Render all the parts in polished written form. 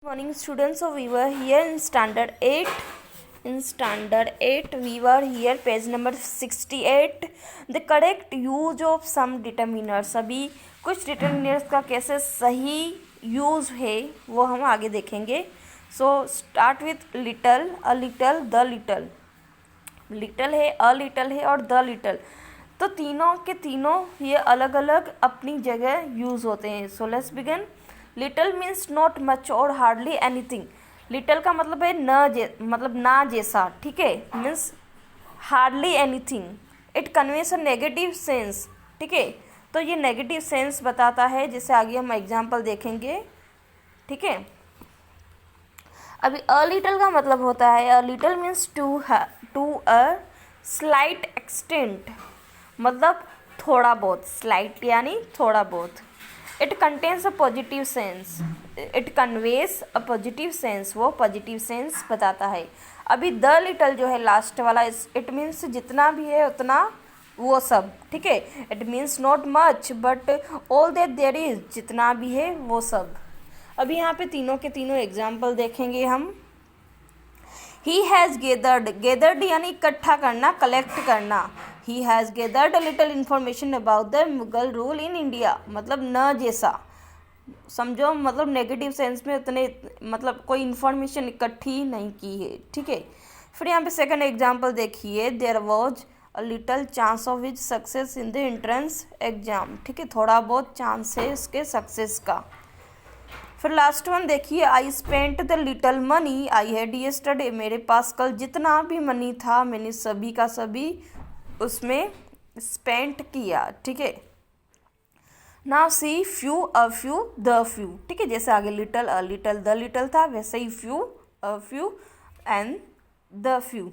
Morning students, so we were here in standard 8. In standard 8 we were here page number 68. The correct use of some determiners. अभी कुछ determiners का कैसे सही use है वो हम आगे देखेंगे. So start with little, a little, the little. Little है, अ लिटल है और द लिटल, तो तीनों के तीनों ये अलग अलग अपनी जगह यूज़ होते हैं. So let's begin. Little means not much और हार्डली एनीथिंग. लिटल का मतलब है मतलब ना जैसा, ठीक है, means hardly anything. It conveys a negative sense, ठीक है, तो ये नेगेटिव सेंस बताता है, जिससे आगे हम एग्जाम्पल देखेंगे, ठीक है. अभी अ लिटल का मतलब होता है, a little means to a slight extent, मतलब थोड़ा बहुत, स्लाइट यानी थोड़ा बहुत. It contains a positive sense, it conveys a positive sense, वो पॉजिटिव सेंस बताता है. अभी द लिटल जो है लास्ट वाला, इट मीन्स जितना भी है उतना, वो सब, ठीक है. It means not much but all that there is, जितना भी है वो सब. अभी यहाँ पे तीनों के तीनों एग्जाम्पल देखेंगे हम. ही हैज़ गेदर्ड, गेदर्ड यानी इकट्ठा करना, कलेक्ट करना. He has gathered a little information about the Mughal rule in India, मतलब न जैसा समझो, मतलब नेगेटिव सेंस में उतने, मतलब कोई इन्फॉर्मेशन इकट्ठी नहीं की है, ठीक है. फिर यहाँ पे सेकंड एग्जाम्पल देखिए. There was a little chance of his success in the entrance exam, ठीक है, थोड़ा बहुत चांस है इसके सक्सेस का. फिर लास्ट वन देखिए. I spent the little money I had yesterday, मेरे पास कल जितना भी मनी था मैंने सभी का सभी उसमें स्पेंट किया, ठीक है. Now see few, a few, the few, ठीक है, जैसे आगे little, a little, the little था, वैसे ही few, a few and the few.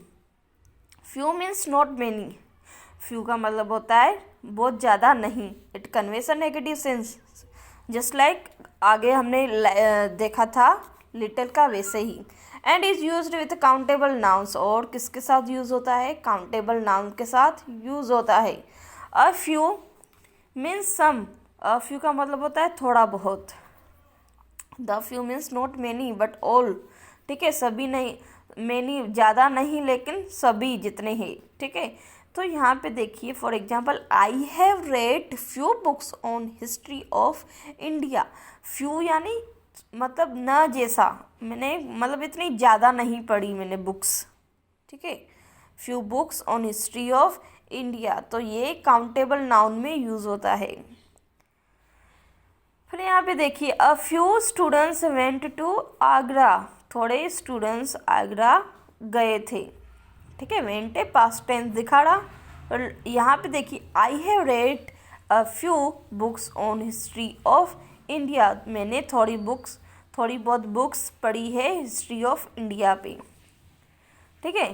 Few means not many. Few का मतलब होता है बहुत ज़्यादा नहीं. It conveys a negative sense, just like आगे हमने देखा था लिटल का, वैसे ही. And is used with countable nouns, और किसके साथ यूज़ होता है, काउंटेबल नाउन के साथ यूज़ होता है. A few means some, a few का मतलब होता है थोड़ा बहुत. The few means not many but all, ठीक है, सभी नहीं, मेनी ज़्यादा नहीं लेकिन सभी जितने हैं, ठीक है. तो यहाँ पे देखिए, for example, I have read few books on history of India. Few यानी मतलब न जैसा, मैंने मतलब इतनी ज़्यादा नहीं पढ़ी मैंने बुक्स, ठीक है. Few books on history of India, तो ये काउंटेबल नाउन में यूज़ होता है. फिर यहाँ पे देखिए. A few students went to Agra, थोड़े स्टूडेंट्स आगरा गए थे, ठीक है. वेंट पास्ट टेंस दिखा रहा. और यहाँ पे देखिए. I have read a few books on history of India, मैंने थोड़ी बहुत बुक्स पढ़ी है हिस्ट्री ऑफ इंडिया पे, ठीक है.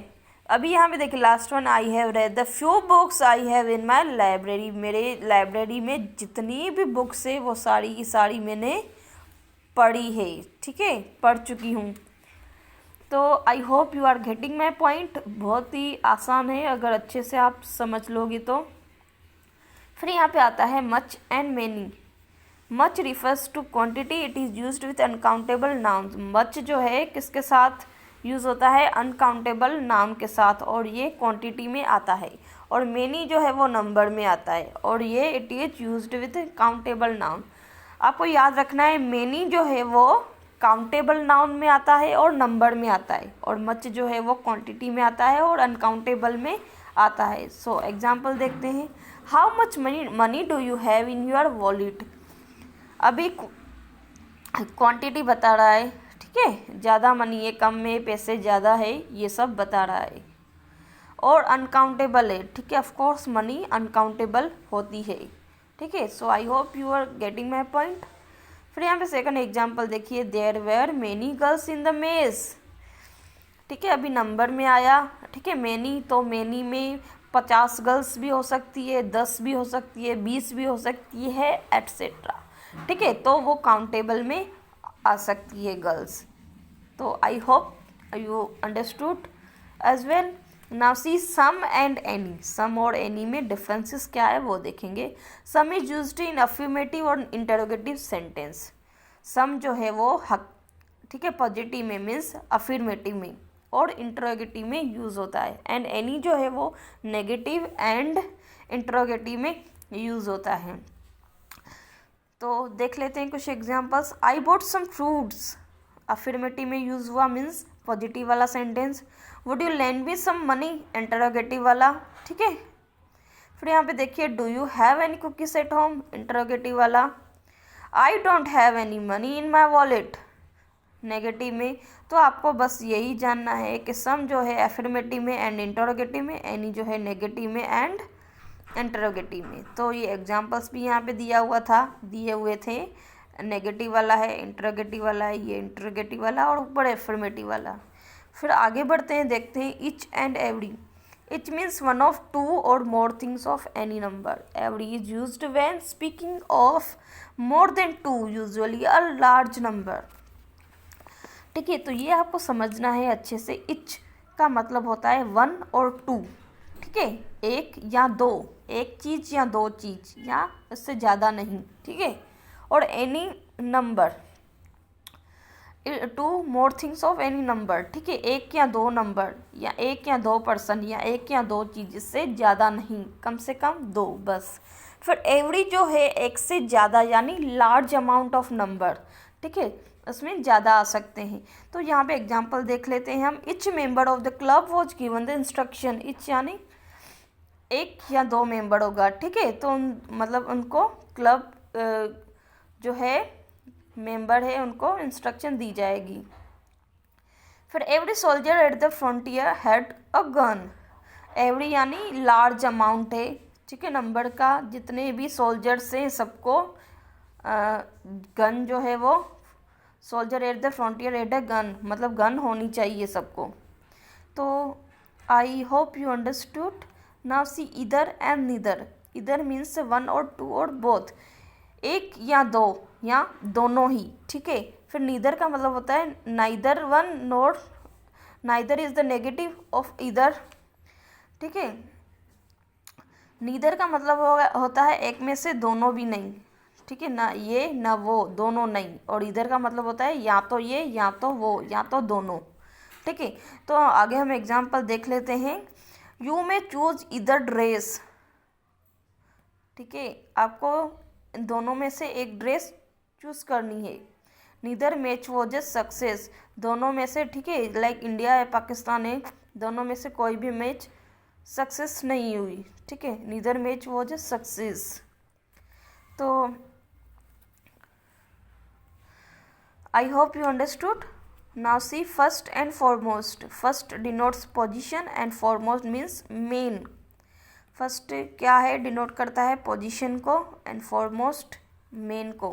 अभी यहाँ पे देखिए last one. I have read the few books I have in my library, मेरे लाइब्रेरी में जितनी भी बुक्स है वो सारी की सारी मैंने पढ़ी है, ठीक है, पढ़ चुकी हूँ. तो I hope you are getting my point. बहुत ही आसान है अगर अच्छे से आप समझ लोगे तो. फिर यहाँ पे आता है much and many. Much refers to quantity, it is used with uncountable nouns. Much जो है किसके साथ यूज़ होता है, अनकाउंटेबल नाउन के साथ, और ये क्वांटिटी में आता है. और मैनी जो है वो नंबर में आता है, और ये it is used with countable noun. आपको याद रखना है, मैनी जो है वो काउंटेबल नाउन में आता है और नंबर में आता है, और मच जो है वो क्वांटिटी में आता है और अनकाउंटेबल में आता है. सो एग्जाम्पल देखते हैं. How much money do you have in your wallet. अभी क्वांटिटी बता रहा है, ठीक है, ज़्यादा मनी है, कम में पैसे ज़्यादा है, ये सब बता रहा है. और अनकाउंटेबल है, ठीक है, ऑफकोर्स मनी अनकाउंटेबल होती है, ठीक है. So I hope you are getting my point. फिर यहाँ पे सेकंड एग्जाम्पल देखिए. There were many girls in the maze, ठीक है, अभी नंबर में आया, ठीक है. मैनी, तो मैनी में 50 गर्ल्स भी हो सकती है, 10 भी हो सकती है, 20 भी हो सकती है, एट्सेट्रा, ठीक है. तो वो काउंटेबल में आ सकती है गर्ल्स. तो I hope you understood as well. Now see some and any. Some और एनी में डिफरेंसेस क्या है वो देखेंगे. Some is used in affirmative और इंटरोगेटिव सेंटेंस. सम जो है वो ठीक है, पॉजिटिव में मीन्स अफर्मेटिव में, और इंटरोगेटिव में यूज़ होता है, एंड एनी जो है वो नेगेटिव एंड इंटरोगेटिव में यूज़ होता है। तो देख लेते हैं कुछ examples. I bought some fruits, affirmative में यूज़ हुआ मीन्स पॉजिटिव वाला sentence. Would you lend me some money, interrogative वाला, ठीक है। फिर यहाँ पे देखिए, do you have any cookies at home, interrogative वाला। I don't have any money in my wallet, negative में। तो आपको बस यही जानना है कि सम जो है एफर्मेटिव में एंड इंटरोगेटिव में, एनी जो है नेगेटिव में एंड इंटरोगेटिव में। तो ये एग्जांपल्स भी यहाँ पे दिए हुए थे। नेगेटिव वाला है, इंटरोगेटिव वाला है, ये इंटरोगेटिव वाला और ऊपर एफर्मेटिव वाला। फिर आगे बढ़ते हैं, देखते हैं each and every. Each means one of two or more things of any number. Every is used when speaking of more than two, usually a large number, ठीक है। तो ये आपको समझना है अच्छे से। इच का मतलब होता है वन और टू, ठीक है, एक या दो, एक चीज़ या दो चीज़ या इससे ज़्यादा नहीं, ठीक है। और any number, two more things of any number, ठीक है, एक या दो नंबर या एक या दो पर्सन या एक या दो चीज़, इससे ज़्यादा नहीं, कम से कम दो बस। फिर एवरी जो है एक से ज़्यादा यानी लार्ज अमाउंट ऑफ नंबर, ठीक है, उसमें ज़्यादा आ सकते हैं। तो यहाँ पे एग्जांपल देख लेते हैं हम। Etch member of the club was given the instruction. Etch यानी एक या दो मेंबर होगा, ठीक है। तो मतलब उनको क्लब जो है मेंबर है उनको इंस्ट्रक्शन दी जाएगी। फिर every soldier at the frontier had a gun. Every यानी लार्ज अमाउंट है, ठीक है, नंबर का। जितने भी सोल्जर्स हैं सबको गन जो है वो, soldier at the frontier at a gun मतलब गन होनी चाहिए सबको। तो I hope you understood. Now सी इधर एंड नीदर। इधर मीन्स वन और टू और बोथ, एक या दो या दोनों ही, ठीक है। फिर नीदर का मतलब होता है neither one NOR, neither is the negative of इधर, ठीक है। नीदर का मतलब होता है एक में से दोनों भी नहीं, ठीक है, ना ये ना वो, दोनों नहीं। और इधर का मतलब होता है या तो ये या तो वो या तो दोनों, ठीक है। तो आगे हम एग्जांपल देख लेते हैं। यू मे चूज इधर ड्रेस, ठीक है, आपको दोनों में से एक ड्रेस चूज करनी है। Neither match was a success, दोनों में से, ठीक है, लाइक इंडिया है पाकिस्तान है, दोनों में से कोई भी मैच सक्सेस नहीं हुई, ठीक है। Neither match was a success. तो I hope you understood. Now see first and foremost. First denotes position and foremost means main. First क्या है, डिनोट करता है पोजीशन को, एंड फॉरमोस्ट मेन को,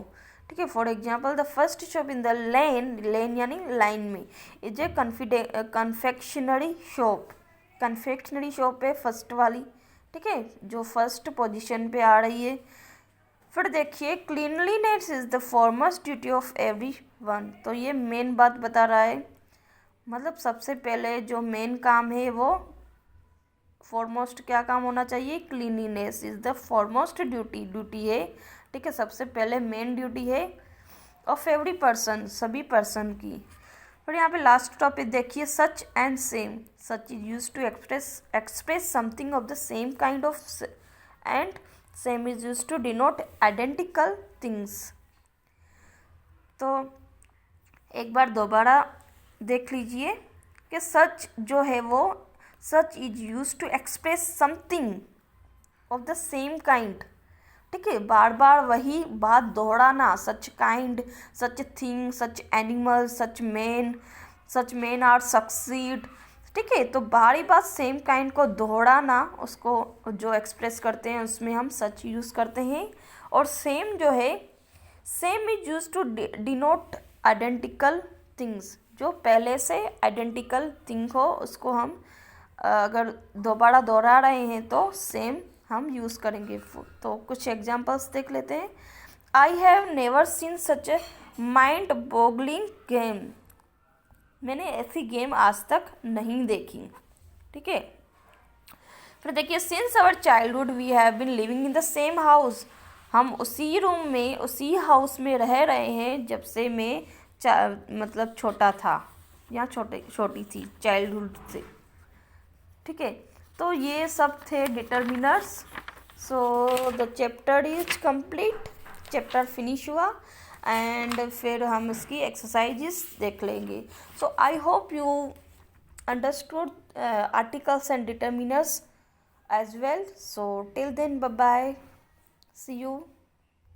ठीक है। For example the first shop in the lane, lane यानी line में, is a confectionery shop. Confectionery shop है फर्स्ट वाली, ठीक है, जो फर्स्ट पोजीशन पे आ रही है। फिर देखिए cleanliness is the foremost duty of every one. तो ये मेन बात बता रहा है, मतलब सबसे पहले जो मेन काम है वो फॉरमोस्ट क्या काम होना चाहिए, cleanliness is the foremost duty, duty है, ठीक है, सबसे पहले मेन ड्यूटी है ऑफ एवरी पर्सन, सभी पर्सन की। और यहाँ पे लास्ट टॉपिक देखिए, such and same. Such is use to express something of the same kind of, and same is use to denote identical things. तो एक बार दोबारा देख लीजिए कि सच जो है वो, such is use to express something of the same kind, ठीक है, बार बार वही बात दोहराना। Such kind, such thing, such animal, such man are succeed, ठीक है। तो बारी बात सेम काइंड को दोहराना, उसको जो एक्सप्रेस करते हैं उसमें हम सच यूज़ करते हैं। और सेम जो है, same is use to denote identical things. जो पहले से आइडेंटिकल थिंग हो उसको हम अगर दोबारा दोहरा रहे हैं तो सेम हम यूज़ करेंगे। तो कुछ एग्जांपल्स देख लेते हैं। I have never seen such a mind boggling game. मैंने ऐसी गेम आज तक नहीं देखी, ठीक है। फिर देखिए, since our childhood we have been living in the same house. हम उसी रूम में, उसी हाउस में रह रहे हैं जब से मैं मतलब छोटा था या छोटी थी चाइल्डहुड से, ठीक है। तो ये सब थे determiners. So the chapter is complete, chapter finish हुआ एंड फिर हम इसकी एक्सरसाइजेस देख लेंगे। So I hope you understood articles and determiners as well. So till then, bye bye, see you.